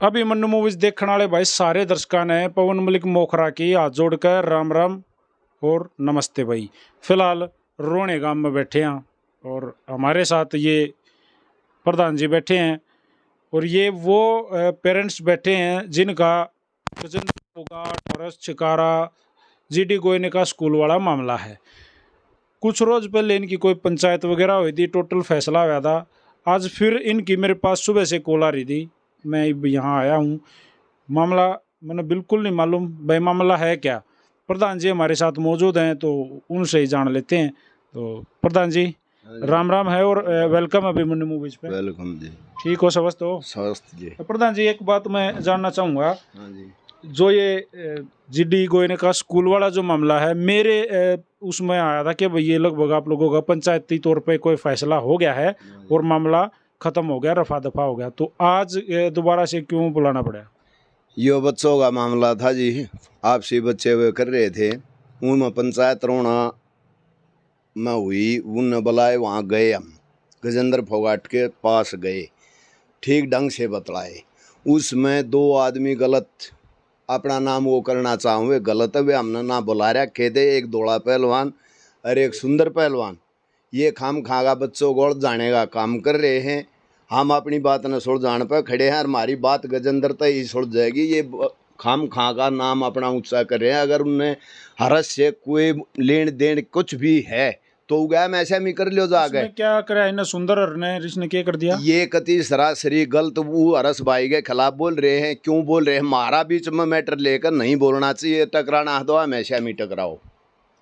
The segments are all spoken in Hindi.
अभी मन्नू मूवीज देखने वाले भाई सारे दर्शकों ने पवन मलिक मोखरा की हाथ जोड़कर राम राम और नमस्ते भाई। फिलहाल रोणे गांव में बैठे हैं और हमारे साथ ये प्रधान जी बैठे हैं और ये वो पेरेंट्स बैठे हैं जिनका गजेंद्र फोगाट, हर्ष छिकारा, जीडी गोयने का स्कूल वाला मामला है। कुछ रोज पहले इनकी कोई पंचायत वगैरह हुई थी, टोटल फैसला हुआ था। आज फिर इनकी मेरे पास सुबह से कॉल आ रही थी, मैं यहाँ आया हूँ। मामला मैंने बिल्कुल नहीं मालूम भाई मामला है क्या। प्रधान जी हमारे साथ मौजूद हैं तो उनसे ही जान लेते हैं। तो प्रधान जी राम राम है और वेलकम अभी मन्नू मूवीज पे। वेलकम जी। ठीक हो, स्वस्थ हो? स्वस्थ जी। प्रधान जी एक बात मैं जानना चाहूँगा, हाँ जी। जो ये जीडी गोयने का स्कूल वाला जो मामला है, मेरे उसमें आया था कि भाई ये लगभग आप लोगों का पंचायती तौर पे कोई फैसला हो गया है और मामला खत्म हो गया, रफा दफा हो गया, तो आज दोबारा से क्यों बुलाना पड़ा? यो बच्चों का मामला था जी। आपसी बच्चे वे कर रहे थे, उनमें पंचायत रोना में हुई, उन बुलाए, वहाँ गए। हम गजेंद्र फोगाट के पास गए, ठीक ढंग से बतलाए। उसमें दो आदमी गलत अपना नाम वो करना चाहूँ, वे गलत है, वे हमने ना बुला रखे थे। एक दौड़ा पहलवान और एक सुंदर पहलवान, ये खाम खागा बच्चों गोड़ जाने का काम कर रहे हैं। हम अपनी बात न सुल जान पर खड़े हैं और हमारी बात गजेंद्र तक ही सुल जाएगी। ये खाम खा का नाम अपना ऊंचा कर रहे हैं। अगर उनने हरस से कोई लेन देन कुछ भी है तो गया मैं ऐसा भी कर लियो जा गए। क्या करे इन्हें सुंदर ने इसने क्या कर दिया? ये कति सरासरी गलत वो हरस भाई के खिलाफ बोल रहे हैं। क्यों बोल रहे हैं? हमारा बीच में मैटर लेकर नहीं बोलना चाहिए। टकराना दो, हमेशा में टकराओ।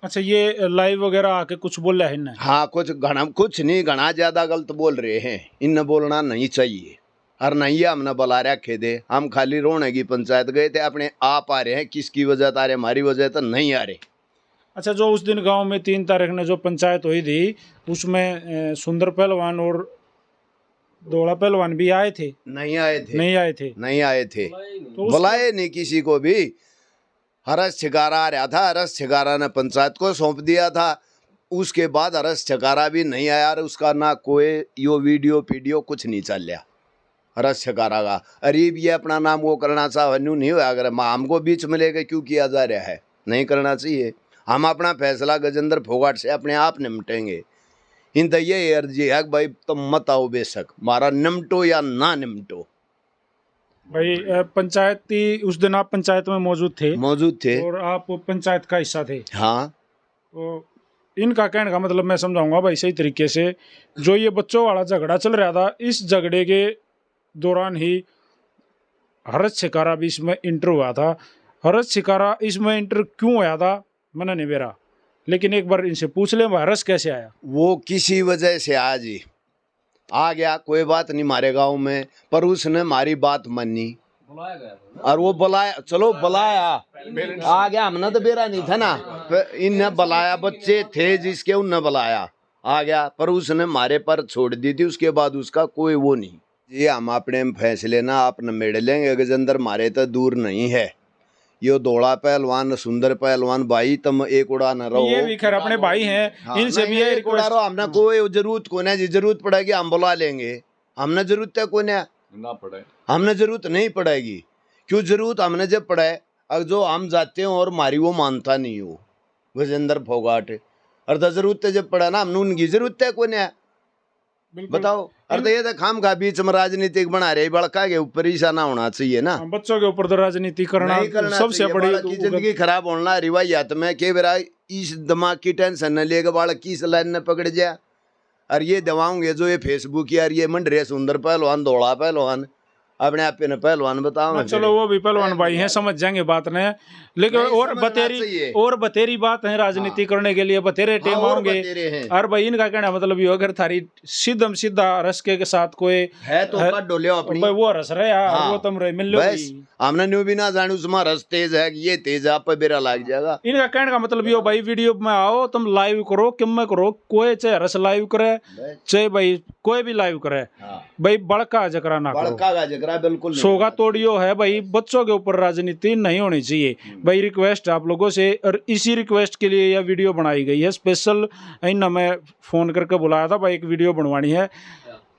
अच्छा, ये लाइव वगैरह आके कुछ बोला है इन्हें? हाँ, कुछ नहीं, घना ज्यादा गलत बोल रहे हैं। इन बोलना नहीं चाहिए और नहीं हमने बुला रखे थे। हम खाली रोने की पंचायत गए थे, अपने आप आ रहे हैं। किसकी वजह आ रहे? हमारी वजह तो नहीं आ रहे। अच्छा, जो उस दिन गांव में 3 तारीख ने जो पंचायत हुई थी उसमें सुंदर पहलवान और दौड़ा पहलवान भी आए थे? नहीं आए थे। नहीं आए थे। तो बुलाए नहीं किसी को भी। हरस छिकारा आ रहा था, हरस छिकारा ने पंचायत को सौंप दिया था। उसके बाद हरस छिकारा भी नहीं आया और उसका ना कोई यो वीडियो कुछ नहीं चल रहा हरस छिकारा का। अरीब ये अपना नाम वो करना चाहे नहीं हुआ। अगर हमको बीच में लेकर क्यों किया जा रहा है? नहीं करना चाहिए। हम अपना फैसला गजेंद्र फोगाट से अपने आप निपटेंगे। इन तो ये अर्जी है भाई तुम मत आओ, बेशक मारा निमटो या ना निमटो। भाई पंचायती उस दिन आप पंचायत में मौजूद थे और आप पंचायत का हिस्सा थे। हाँ, तो इनका कहने का मतलब मैं समझाऊंगा भाई सही तरीके से। जो ये बच्चों वाला झगड़ा चल रहा था, इस झगड़े के दौरान ही हर्ष छिकारा भी इसमें इंटर हुआ था। हर्ष छिकारा इसमें इंटर क्यों आया था मैंने नहीं बेरा, लेकिन एक बार इनसे पूछ ले हर्ष कैसे आया। वो किसी वजह से आज ही आ गया, कोई बात नहीं हमारे गांव में, पर उसने हमारी बात मानी और वो बुलाया। चलो बुलाया आ गया, हमने तो बेरा नहीं था ना। इनने बुलाया, बच्चे थे जिसके, उनने बुलाया आ गया, पर उसने हमारे पर छोड़ दी थी। उसके बाद उसका कोई वो नहीं। ये हम अपने फैसले ना आप मेड़ लेंगे। गजेंद्र मारे तो दूर नहीं है। यो दौड़ा पहलवान, सुंदर पहलवान भाई, तुम एक उड़ा न रहो। ये भी खैर अपने भाई हैं। हाँ, इनसे भी एक उड़ा रहो। हमने कोई जरूरत को नहीं, जरूरत पड़ेगी हम बुला लेंगे। हमने जरूरत है कोई ना पड़े, हमने जरूरत नहीं पड़ेगी। क्यों जरूरत? हमने जब पड़े, अब जो हम जाते हो और मारी वो मानता नहीं हो गजेंद्र फोगाट, और तो जरूरत है जब पड़ा ना, हमने उनकी जरूरत है कोई ना। बताओ। अरे ये तो खाम खा बीच में राजनीतिक बना रहे, बड़का के ऊपर ही ना होना चाहिए ना। बच्चों के ऊपर तो राजनीति करना सबसे बड़ी की जिंदगी खराब होना रिवायत में के बेरा इस दिमाग की टेंशन न लेके बालक की लाइन न पकड़ जाए। और ये दवाऊंगे जो ये फेसबुक यार, ये मंड रहे सुंदर पहलवान, दौड़ा पहलवान, अपने आप पे पहलवान बताओ। चलो वो भी पहलवान भाई हैं, समझ जाएंगे बात ने, लेकिन और बतेरी बात है राजनीति हाँ, करने के लिए बतेरे टेम होंगे। और भाई इनका कहना मतलब ये अगर थारी सीधा रस के साथ कोई है तो अपनी भाई वो रस रहे यार। हाँ, वो तुम रहे मिल लो। हमने न्यू भी ना जाने उसमें रस तेज है, ये तेज आप पे बेरा लग जाएगा। इनका कहने का मतलब ये भाई वीडियो में आओ, तुम लाइव करो, किम में करो, कोई चाहे रस लाइव करे चाहे भाई कोई भी लाइव करे। हाँ। भाई बड़का जकरा ना करो, बड़का जकरा बिल्कुल सोगा तोड़ियो है भाई। बच्चों के ऊपर राजनीति नहीं होनी चाहिए भाई। रिक्वेस्ट आप लोगों से, और इसी रिक्वेस्ट के लिए यह वीडियो बनाई गई है स्पेशल। इन मैं फोन करके बुलाया था भाई, एक वीडियो बनवानी है।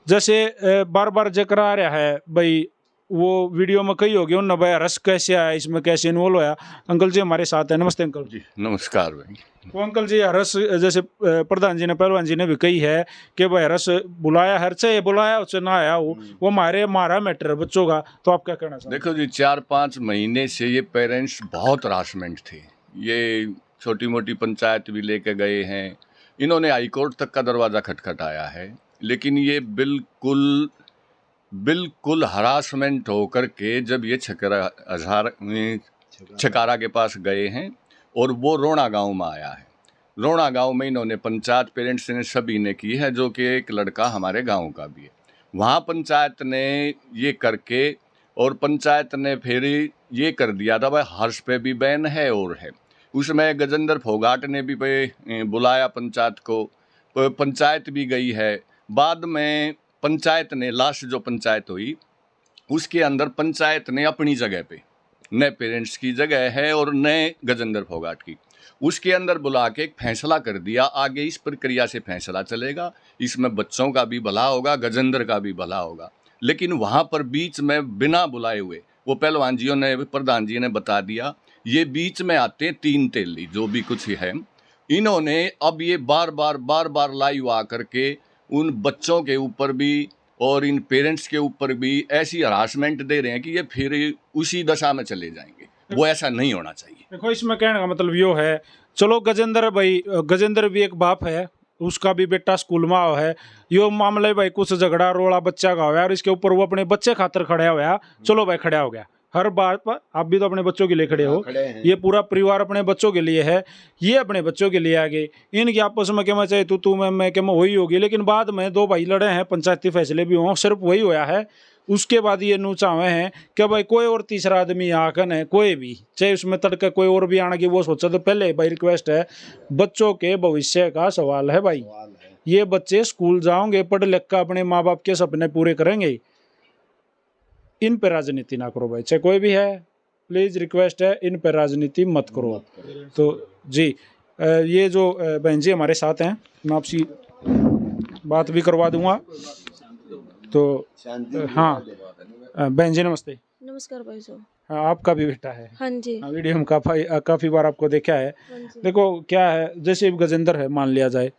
जैसे बार बार जिक्र आ रहा है भाई वो वीडियो में कही होगी उन भाई हर्ष कैसे आया इसमें, कैसे इन्वॉल्व होया। अंकल जी हमारे साथ है, नमस्ते अंकल जी नमस्कार भाई। तो अंकल जी हर्ष जैसे प्रधान जी ने पहलवान जी ने भी कही है कि भाई हर्ष बुलाया, हर से बुलाया उससे ना आया वो हमारा मैटर है बच्चों का, तो आप क्या कहना चाहते देखो जी 4-5 महीने से ये पेरेंट्स बहुत हरासमेंट थे। ये छोटी मोटी पंचायत भी लेके गए हैं, इन्होंने हाई कोर्ट तक का दरवाज़ा खटखटाया है, लेकिन ये बिल्कुल हरासमेंट होकर के जब ये छकारा के पास गए हैं और वो रोना गांव में आया है। रोना गांव में इन्होंने पंचायत पेरेंट्स ने सभी ने की है, जो कि एक लड़का हमारे गांव का भी है। वहाँ पंचायत ने ये करके और पंचायत ने फिर ये कर दिया था भाई हर्ष पे भी बैन है और है। उसमें गजेंद्र फोगाट ने भी बुलाया पंचायत को, पंचायत भी गई है। बाद में पंचायत ने लास्ट जो पंचायत हुई उसके अंदर पंचायत ने अपनी जगह पे नए पेरेंट्स की जगह है और नए गजेंद्र फोगाट की उसके अंदर बुला के एक फैसला कर दिया। आगे इस प्रक्रिया से फैसला चलेगा, इसमें बच्चों का भी भला होगा, गजेंद्र का भी भला होगा। लेकिन वहाँ पर बीच में बिना बुलाए हुए वो पहलवान जियों ने प्रधान जी ने बता दिया, ये बीच में आते 3 तेली जो भी कुछ है, इन्होंने अब ये बार बार लाइव आकर के उन बच्चों के ऊपर भी और इन पेरेंट्स के ऊपर भी ऐसी हरासमेंट दे रहे हैं कि ये फिर उसी दशा में चले जाएंगे। वो ऐसा नहीं होना चाहिए। देखो इसमें कहने का मतलब यो है, चलो गजेंद्र भी एक बाप है, उसका भी बेटा स्कूल में है, यो मामले भाई कुछ झगड़ा रोड़ा बच्चा का हुआ और इसके ऊपर वो अपने बच्चे खातर खड़ा हुआ, चलो भाई खड़ा हो गया। हर बात पर आप भी तो अपने बच्चों के लिए खड़े हो, ये पूरा परिवार अपने बच्चों के लिए है, ये अपने बच्चों के लिए आगे इनकी आपस में क्या चाहे तू मैं क्या वही होगी। लेकिन बाद में 2 भाई लड़े हैं, पंचायती फैसले भी हों, सिर्फ वही होया है। उसके बाद ये नूचावे हैं कि भाई कोई और तीसरा आदमी आकर है, कोई भी चाहे उसमें तड़के कोई और भी आने की वो सोचा। तो पहले भाई रिक्वेस्ट है, बच्चों के भविष्य का सवाल है भाई, ये बच्चे स्कूल जाओगे, पढ़ लिख कर अपने माँ बाप के सपने पूरे करेंगे, इन पर राजनीति ना करो भाई, चाहे कोई भी है। प्लीज रिक्वेस्ट है, इन पर राजनीति मत करो। तो जी ये जो बहन जी हमारे साथ हैं, मैं आपसी बात भी करवा दूंगा। तो हाँ बहन जी नमस्ते। नमस्कार भाई साहब। हाँ आपका भी बेटा है? हाँ जी। वीडियो में काफ़ी बार आपको देखा है। देखो क्या है, जैसे गजेंद्र है मान लिया जाए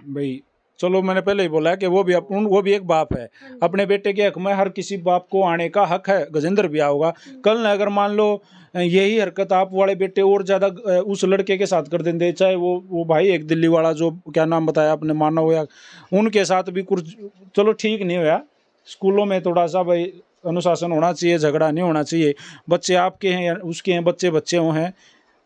भाई, चलो मैंने पहले ही बोला कि वो भी एक बाप है, अपने बेटे के हक में हर किसी बाप को आने का हक है, गजेंद्र भी आओगा। कल न अगर मान लो यही हरकत आप वाले बेटे और ज़्यादा उस लड़के के साथ कर देंगे, चाहे वो भाई एक दिल्ली वाला जो क्या नाम बताया आपने, मानव या उनके साथ भी कुछ चलो ठीक नहीं हुआ। स्कूलों में थोड़ा सा भाई अनुशासन होना चाहिए, झगड़ा नहीं होना चाहिए। बच्चे आपके हैं या उसके हैं, बच्चे वो हैं,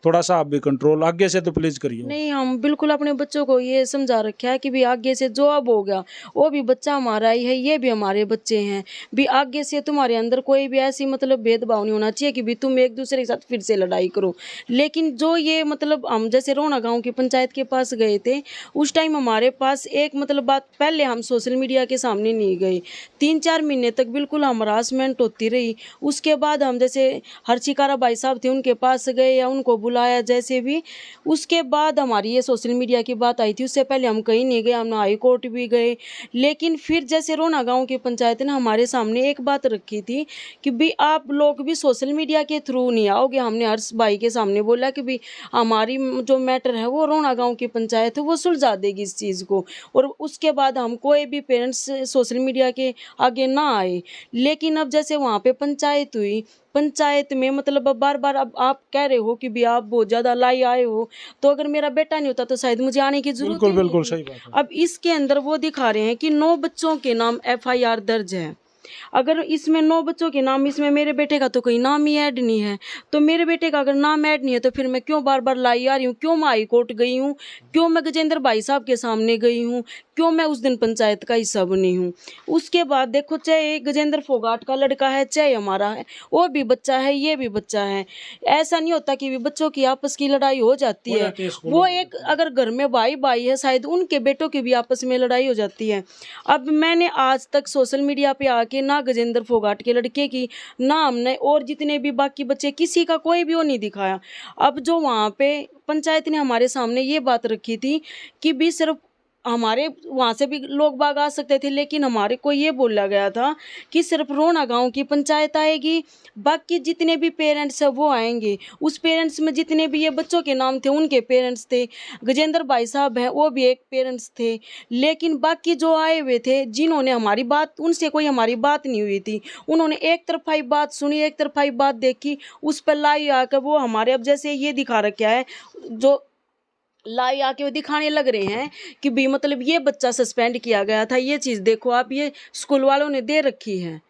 थोड़ा सा आप भी कंट्रोल आगे से तो प्लीज करिए। नहीं, हम बिल्कुल अपने बच्चों को ये समझा रखा है कि भी आगे से जो अब हो गया वो भी बच्चा हमारा ही है, ये भी हमारे बच्चे हैं। भी आगे से तुम्हारे अंदर कोई भी ऐसी मतलब भेदभाव नहीं होना चाहिए कि भी तुम एक दूसरे के साथ फिर से लड़ाई करो। लेकिन जो ये मतलब हम जैसे रोना गांव की पंचायत के पास गए थे, उस टाइम हमारे पास एक मतलब बात, पहले हम सोशल मीडिया के सामने नहीं गए, 3-4 महीने तक बिल्कुल हम हरासमेंट होती रही। उसके बाद हम जैसे हर्षिकारा भाई साहब थे उनके पास गए या उनको बुलाया जैसे भी, उसके बाद हमारी ये सोशल मीडिया की बात आई थी। उससे पहले हम कहीं नहीं गए, हम हाई कोर्ट भी गए। लेकिन फिर जैसे रोना गांव की पंचायत ने हमारे सामने एक बात रखी थी कि भी आप लोग भी सोशल मीडिया के थ्रू नहीं आओगे। हमने हर्ष भाई के सामने बोला कि भी हमारी जो मैटर है वो रोना गांव की पंचायत है, वो सुलझा देगी इस चीज़ को। और उसके बाद हम कोई भी पेरेंट्स सोशल मीडिया के आगे ना आए। लेकिन अब जैसे वहाँ पे पंचायत हुई, पंचायत में मतलब बार बार अब आप कह रहे हो कि भी आप बहुत ज़्यादा लाई आए हो, तो अगर मेरा बेटा नहीं होता तो शायद मुझे आने की जरूरत ही नहीं बिल्कुल थी। सही बात है। अब इसके अंदर वो दिखा रहे हैं कि 9 बच्चों के नाम FIR दर्ज है। अगर इसमें 9 बच्चों के नाम, इसमें मेरे बेटे का तो कोई नाम ही ऐड नहीं है। तो मेरे बेटे का अगर नाम ऐड नहीं है तो फिर मैं क्यों बार बार लाई आ रही हूँ, क्यों मैं हाई कोर्ट गई हूँ, क्यों मैं गजेंद्र भाई साहब के सामने गई हूँ, क्यों मैं उस दिन पंचायत का हिस्सा बनी हूँ। उसके बाद देखो, चाहे गजेंद्र फोगाट का लड़का है चाहे हमारा है, वो भी बच्चा है, ये भी बच्चा है। ऐसा नहीं होता कि बच्चों की आपस की लड़ाई हो जाती है। वो एक अगर घर में भाई है, शायद उनके बेटों की भी आपस में लड़ाई हो जाती है। अब मैंने आज तक सोशल मीडिया पे आके ना गजेंद्र फोगाट के लड़के की, ना हमने और जितने भी बाकी बच्चे, किसी का कोई भी वो नहीं दिखाया। अब जो वहाँ पे पंचायत ने हमारे सामने ये बात रखी थी कि भी सिर्फ हमारे वहाँ से भी लोग बाग आ सकते थे, लेकिन हमारे को ये बोला गया था कि सिर्फ रोना गांव की पंचायत आएगी, बाकी जितने भी पेरेंट्स हैं वो आएंगे। उस पेरेंट्स में जितने भी ये बच्चों के नाम थे उनके पेरेंट्स थे, गजेंद्र भाई साहब हैं वो भी एक पेरेंट्स थे, लेकिन बाकी जो आए हुए थे जिन्होंने हमारी बात, उनसे कोई हमारी बात नहीं हुई थी, उन्होंने एक तरफाई बात सुनी, एक तरफाई बात देखी, उस पर लाई आकर वो हमारे, अब जैसे ये दिखा रखा है, जो लाई आके वो दिखाने लग रहे हैं कि भी मतलब ये बच्चा सस्पेंड किया गया था, ये चीज़ देखो आप, ये स्कूल वालों ने दे रखी है।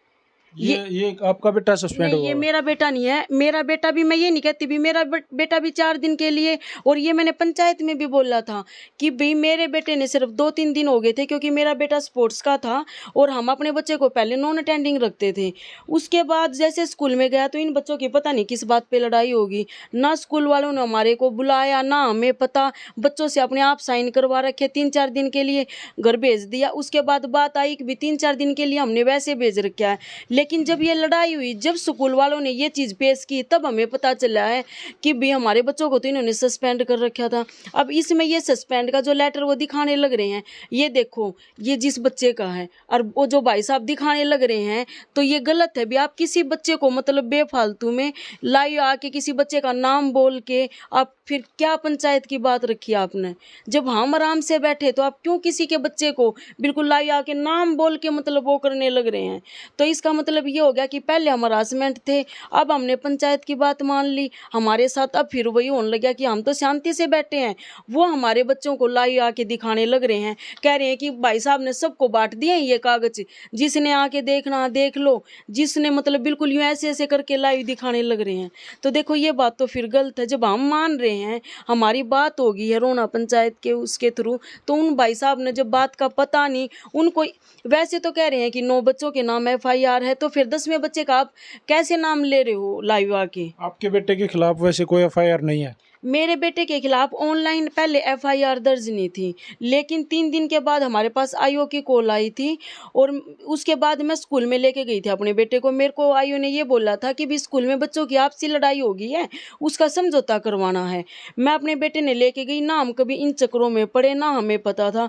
ये आपका बेटा सस्पेंड नहीं, हुआ? ये मेरा बेटा नहीं है। मेरा बेटा भी, मैं ये नहीं कहती भी, मेरा बेटा भी 4 दिन के लिए, और ये मैंने पंचायत में भी बोला था कि भाई मेरे बेटे ने सिर्फ 2-3 दिन हो गए थे, क्योंकि मेरा बेटा स्पोर्ट्स का था और हम अपने बच्चे को पहले नॉन अटेंडिंग रखते थे। उसके बाद जैसे स्कूल में गया तो इन बच्चों की पता नहीं किस बात पे लड़ाई होगी, ना स्कूल वालों ने हमारे को बुलाया, ना हमें पता, बच्चों से अपने आप साइन करवा रखे, 3-4 दिन के लिए घर भेज दिया। उसके बाद बात आई कि भी 3-4 दिन के लिए हमने वैसे भेज रखा है, लेकिन जब ये लड़ाई हुई, जब स्कूल वालों ने ये चीज़ पेश की, तब हमें पता चला है कि भी हमारे बच्चों को तो इन्होंने सस्पेंड कर रखा था। अब इसमें ये सस्पेंड का जो लेटर वो दिखाने लग रहे हैं, ये देखो ये जिस बच्चे का है, और वो जो भाई साहब दिखाने लग रहे हैं, तो ये गलत है भी। आप किसी बच्चे को मतलब बेफालतू में लाई आके किसी बच्चे का नाम बोल के आप फिर क्या पंचायत की बात रखी आपने? जब हम आराम से बैठे तो आप क्यों किसी के बच्चे को बिल्कुल लाई आके नाम बोल के मतलब वो करने लग रहे हैं? तो इसका मतलब ये हो गया कि पहले हम हरासमेंट थे, अब हमने पंचायत की बात मान ली, हमारे साथ अब फिर वही होने लगा कि हम तो शांति से बैठे हैं, वो हमारे बच्चों को लाई आके दिखाने लग रहे हैं, कह रहे हैं कि भाई साहब ने सबको बांट दिए हैं ये कागज, जिसने आके देखना देख लो, जिसने मतलब बिल्कुल यूँ ऐसे ऐसे करके लाइव दिखाने लग रहे हैं। तो देखो ये बात तो फिर गलत है। जब हम मान रहे हैं, हमारी बात होगी है रोना पंचायत के उसके थ्रू, तो उन भाई साहब ने जब बात का पता नहीं उनको, वैसे तो कह रहे हैं कि 9 बच्चों के नाम FIR है, तो फिर 10वें बच्चे का आप कैसे नाम ले रहे हो लाइव आके? आपके बेटे के खिलाफ वैसे कोई FIR नहीं है? मेरे बेटे के खिलाफ ऑनलाइन पहले FIR दर्ज नहीं थी, लेकिन 3 दिन के बाद हमारे पास IO की कॉल आई थी, और उसके बाद मैं स्कूल में लेके गई थी अपने बेटे को। मेरे को IO ने ये बोला था कि भी स्कूल में बच्चों की आपसी लड़ाई हो गई है, उसका समझौता करवाना है। मैं अपने बेटे ने लेके गई ना, हम कभी इन चक्करों में पड़े ना, हमें पता था।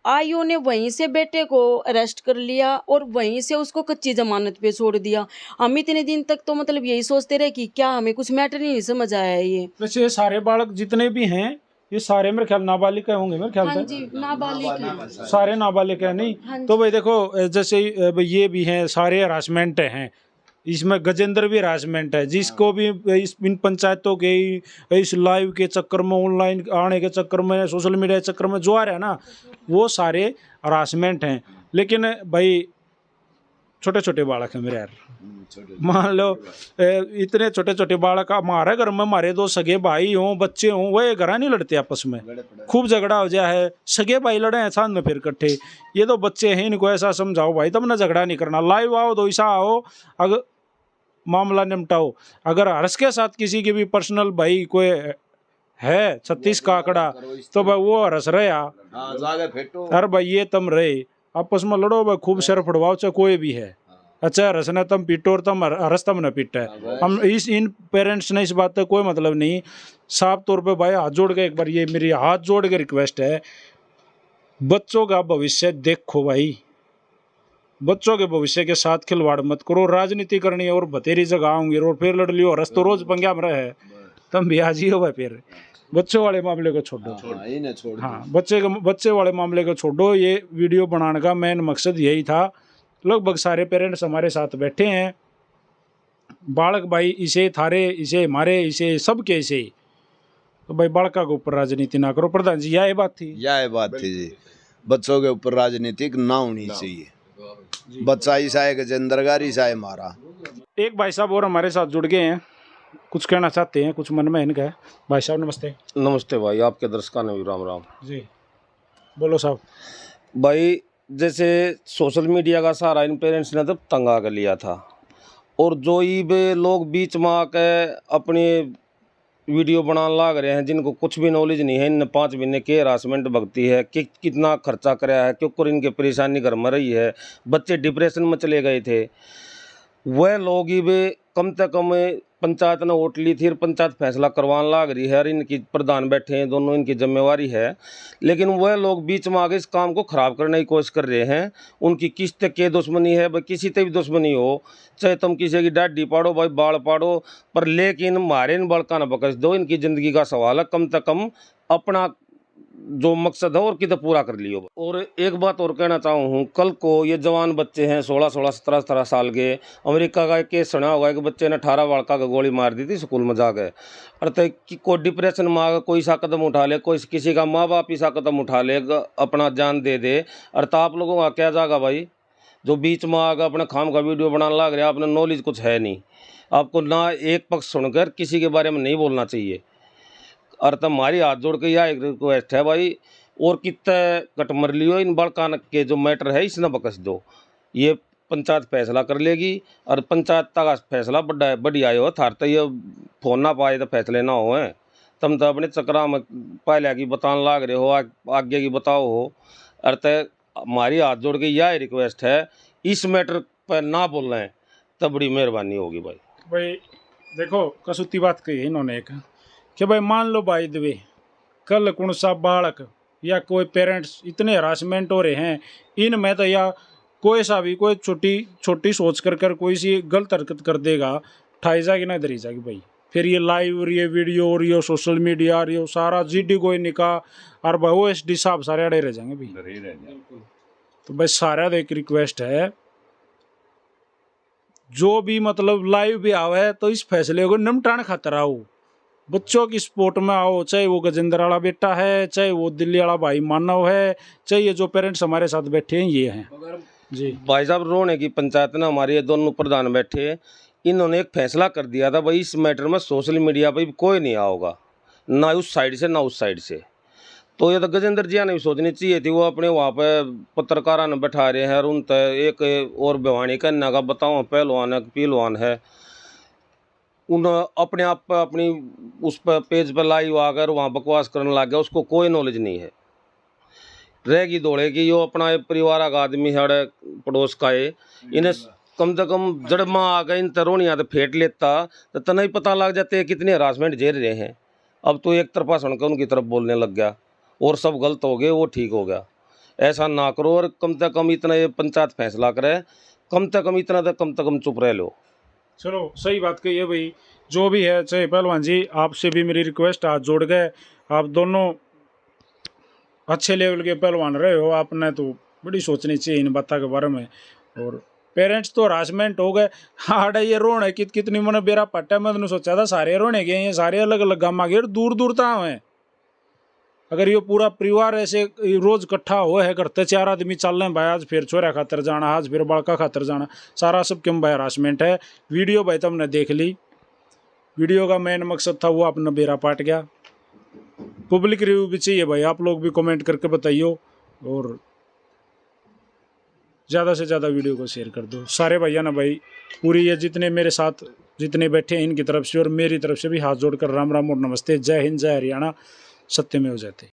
IO ने वहीं से बेटे को अरेस्ट कर लिया और वहीं से उसको कच्ची जमानत पे छोड़ दिया। हम इतने दिन तक तो मतलब यही सोचते रहे कि क्या हमें कुछ मैटर ही नहीं समझ आया है ये। वैसे ये सारे बालक जितने भी हैं ये सारे मेरे ख्याल नाबालिग होंगे, मेरे ख्याल हाँ से जी, नाबालिग हैं। सारे नाबालिग हैं। नहीं हाँ जी। तो भाई देखो जैसे ये भी हैं, सारे हरासमेंट हैं, इसमें गजेंद्र भी हरासमेंट है, जिसको भी इन पंचायतों के इस लाइव के चक्कर में, ऑनलाइन आने के चक्कर में, सोशल मीडिया के चक्कर में जो आ रहा है ना, वो सारे हरासमेंट हैं। लेकिन भाई छोटे छोटे बालक हैं मेरे यार, मान लो इतने छोटे छोटे बालक, हमारे घर में हमारे 2 सगे भाई हों, बच्चे हों, वह घर नहीं लड़ते आपस में, खूब झगड़ा हो जाए है, सगे भाई लड़े हैं साथ में फिर इकट्ठे। ये तो बच्चे हैं, इनको ऐसा समझाओ भाई, तब ना झगड़ा नहीं करना, लाइव आओ तो ऐसा आओ, अगर मामला निपटाओ। अगर हर्ष के साथ किसी की भी पर्सनल भाई कोई है 36 का आंकड़ा, तो भाई वो हर्ष रहे अरे भाई ये तुम रहे आपस में लड़ो भाई, खूब सिर फड़वाओ, चाहे कोई भी है। अच्छा हर्ष ने तुम पीटो और तुम हर्ष तुम न पीटा है, हम इन पेरेंट्स ने इस बात का कोई मतलब नहीं। साफ तौर पे भाई हाथ जोड़ के एक बार, ये मेरी हाथ जोड़ के रिक्वेस्ट है, बच्चों का भविष्य देखो भाई, बच्चों के भविष्य के साथ खिलवाड़ मत करो। राजनीति करनी है और बतेरी जगह आऊंगी और फिर लड़ लियो, रस तो रोज पंग्या में रहे, तुम भी आज ही हो भाई। फिर बच्चों वाले मामले को छोड़ो, हाँ बच्चे वाले मामले को छोड़ो। ये वीडियो बनाने का मेन मकसद यही था। लगभग सारे पेरेंट्स हमारे साथ बैठे हैं, बालक भाई इसे थारे, इसे हमारे, इसे सबके इसे, तो भाई बालका के ऊपर राजनीति ना करो। प्रधान जी यह बात थी जी, बच्चों के ऊपर राजनीति ना होनी चाहिए। बच्चा ईसा है गजेंद्र का, ईसा है हमारा। एक भाई साहब और हमारे साथ जुड़ गए हैं, कुछ कहना चाहते हैं, कुछ मन में इनका है। भाई साहब नमस्ते। नमस्ते भाई, आपके दर्शकों ने भी राम राम जी, बोलो साहब। भाई जैसे सोशल मीडिया का सहारा इन पेरेंट्स ने तब तंग आ कर लिया था, और जो ये लोग बीच में आकर अपनी वीडियो बनाने लग रहे हैं, जिनको कुछ भी नॉलेज नहीं है, इन 5 महीने के हरासमेंट भगती है कि कितना खर्चा कराया है, क्योंकि इनके परेशानी घर में रही है, बच्चे डिप्रेशन में चले गए थे, वह लोग ही वे कम से कम पंचायत ने वोट ली थी, पंचायत फैसला करवाने लाग रही है और इनकी प्रधान बैठे हैं, दोनों इनकी जिम्मेवारी है। लेकिन वह लोग बीच में आगे इस काम को खराब करने की कोशिश कर रहे हैं। उनकी किस तक के दुश्मनी है, भाई किसी तक भी दुश्मनी हो, चाहे तुम किसी की डाडी पाड़ो, भाई बाल पाड़ो, पर लेकिन मारे इन बड़का न बकस दो। इनकी ज़िंदगी का सवाल है, कम से कम अपना जो मकसद है और कितना पूरा कर लियो। और एक बात और कहना चाहूँ, कल को ये जवान बच्चे हैं 16-16, 17-17 साल के, अमेरिका का एक केस सुना होगा कि बच्चे ने 18 लड़का का गोली मार दी थी स्कूल में जाकर। अर्थात कि कोई डिप्रेशन में आकर कोई सा कदम उठा ले, कोई किसी का माँ बाप ही सा कदम उठा ले, अपना जान दे दे। अर्थात आप लोगों का क्या जाएगा भाई, जो बीच में आकर अपने खाम का वीडियो बनाने लग रहे हैं, आपने नॉलेज कुछ है नहीं, आपको ना एक पक्ष सुनकर किसी के बारे में नहीं बोलना चाहिए। और तब हमारी हाथ जोड़ के यह एक रिक्वेस्ट है भाई, और कितने कट मर लियो, इन बड़का के जो मैटर है इसने बकस दो। ये पंचायत फैसला कर लेगी और पंचायत का फैसला बढ़िया हो। थार तो ये फोन ना पाए तो फैसले ना हो हैं, तुम तो अपने चक्रा में पहले की बताने लाग रहे हो, आगे की बताओ हो। और हमारी हाथ जोड़ के यह रिक्वेस्ट है, इस मैटर पर ना बोल रहे हैं तब बड़ी मेहरबानी होगी भाई। भाई देखो कसूती बात कही है इन्होंने एक, कि भाई मान लो भाई दवे कल कौन सा बालक या कोई पेरेंट्स इतने हरासमेंट हो रहे हैं इनमें, तो या कोई सा भी कोई छोटी सोच कर कोई सी गलत हरकत कर देगा, ठाई जाएगी ना धरी जाएगी भाई। फिर ये लाइव और ये वीडियो और ये सोशल मीडिया और ये सारा जीडी कोई निकाह और भाई OSD साहब सारे अड़े रह जाएंगे भाई। तो भाई सारा एक रिक्वेस्ट है, जो भी मतलब लाइव भी आवे तो इस फैसले को निपटाने खातर आओ, बच्चों की सपोर्ट में आओ। चाहे वो गजेंद्र वाला बेटा है, चाहे वो दिल्ली वाला भाई मानव है, चाहे ये जो पेरेंट्स हमारे साथ बैठे हैं ये हैं जी। भाई साहब रोने की पंचायत ने हमारे ये दोनों प्रधान बैठे, इन्होंने एक फैसला कर दिया था भाई, इस मैटर में सोशल मीडिया पे कोई नहीं आओगा, ना उस साइड से ना उस साइड से। तो ये तो गजेंद्र जी ने भी सोचनी चाहिए थी, वो अपने वहाँ पे पत्रकारों ने बैठा रहे हैं और उन एक और बेवानी करने का बताओ, पहलवान है पहलवान है, उन अपने आप पर अपनी उस पर पेज पर लाइव आकर वहाँ बकवास करने लग गया। उसको कोई नॉलेज नहीं है, रहेगी दौड़ेगी। यो अपना एक परिवार का आदमी है, पड़ोस का है, इन्हें कम से कम जड़ में आ गए इन तरोनिया तो फेंट लेता तो नहीं पता लग जाते कितने हरासमेंट झेल रहे हैं। अब तो एक तरफा सुनकर उनकी तरफ बोलने लग गया और सब गलत हो गए, वो ठीक हो गया। ऐसा ना करो और कम से कम इतना ये पंचायत फैसला करे, कम से कम इतना तो कम से कम चुप रह लो। चलो सही बात कही है भाई, जो भी है। चाहे पहलवान जी आपसे भी मेरी रिक्वेस्ट, हाथ जोड़ गए, आप दोनों अच्छे लेवल के पहलवान रहे हो, आपने तो बड़ी सोचनी चाहिए इन बातों के बारे में। और पेरेंट्स तो हरासमेंट हो गए, हाँ ये रोने कितनी मैंने बेरा पट्टा, मैंने सोचा था सारे रोने गए, ये सारे अलग अलग गामा गए, दूर दूर तक हैं। अगर ये पूरा परिवार ऐसे रोज इकट्ठा हुआ है, करते 4 आदमी चल रहे हैं भाई, आज फिर छोरा खातर जाना, आज फिर बड़का खातर जाना, सारा सब क्यों भाई हरासमेंट है। वीडियो भाई तुमने देख ली, वीडियो का मेन मकसद था वो अपना बेरा पाट गया। पब्लिक रिव्यू भी चाहिए भाई, आप लोग भी कमेंट करके बताइयो और ज़्यादा से ज़्यादा वीडियो को शेयर कर दो। सारे भैया ना भाई, पूरी ये जितने मेरे साथ जितने बैठे हैं इनकी तरफ से और मेरी तरफ से भी हाथ जोड़कर राम राम और नमस्ते। जय हिंद, जय हरियाणा, सत्यमेव जयते।